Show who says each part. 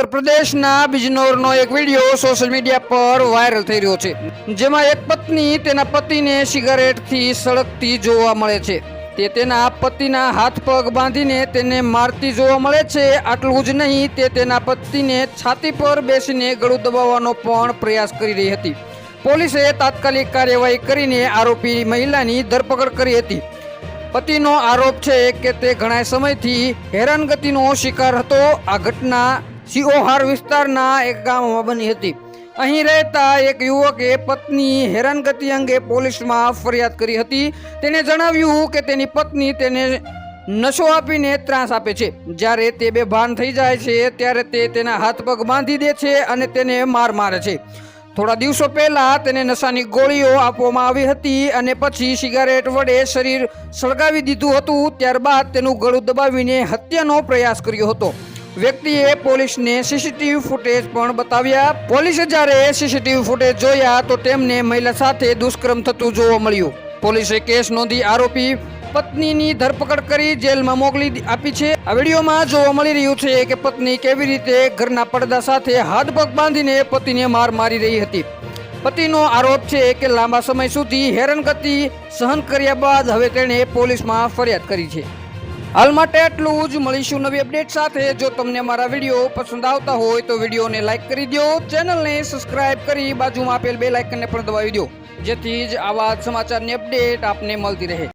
Speaker 1: उत्तर प्रदेशना बिजनौरનો એક video social media પર viral થઈ રહ્યો છે, જેમાં એક પત્ની તેના પતિને સિગારેટથી સળગતી જોવા મળે છે। તે તેના પતિના હાથ પગ બાંધીને તેને મારતી જોવા મળે છે। આટલું જ નહીં, તે તેના પતિને છાતી પર બેસીને ગળું દબાવવાનો પણ પ્રયાસ કરી રહી હતી। પોલીસે તાત્કાલિક કાર્યવાહી કરીને આરોપી મહિલાની ધરપકડ કરી હતી। પતિનો આરોપ છે કે તે ઘણા સમયથી હેરાનગતિનો શિકાર હતો। આ ઘટના સિઓહાર વિસ્તારના એક ગામમાં બની હતી। અહીં રહેતા એક યુવકે પત્ની હેરાનગતિ અંગે પોલીસમાં ફરિયાદ કરી હતી। તેણે જણાવ્યું કે તેની પત્ની તેને નશો આપીને ત્રાસ આપે છે। જ્યારે તે બેભાન થઈ જાય છે ત્યારે તે તેના હાથ પગ બાંધી દે છે અને તેને માર મારે છે। થોડા દિવસો પહેલા તેને નશાની ગોળીઓ આપવામાં આવી હતી અને પછી સિગારેટ વડે શરીર સળગાવી દીધું હતું। ત્યારબાદ તેનું ગળું દબાવીને હત્યાનો પ્રયાસ કર્યો હતો। વ્યક્તિએ પોલીસને સીસીટીવી ફૂટેજ પણ બતાવ્યા। પોલીસે જ્યારે સીસીટીવી ફૂટેજ જોયા તો તેમને મહિલા સાથે દુષ્કર્મ થતું જોવા મળ્યું। પોલીસે કેસ નોંધી આરોપી પત્નીની ધરપકડ કરી જેલમાં મોકલી આપી છે। આ વિડીયોમાં જોવા મળી રહ્યું છે કે પત્ની કેવી રીતે ઘરના પડદા સાથે હાથ પગ બાંધીને પતિને માર મારી રહી હતી। પતિનો આરોપ છે કે લાંબા સમય સુધી હેરાનગતિ સહન કર્યા બાદ હવે તેણે પોલીસમાં ફરિયાદ કરી છે। હાલ માટે આટલું જ। મળીશું નવી અપડેટ સાથે। જો તમને મારા વિડીયો પસંદ આવતા હોય તો વિડીયોને લાઈક કરી દો, ચેનલને સબસ્ક્રાઇબ કરી બાજુમાં આપેલ બેલ આઇકનને પણ દબાવી દો, જેથી જ આવા સમાચારની અપડેટ આપને મળતી રહે।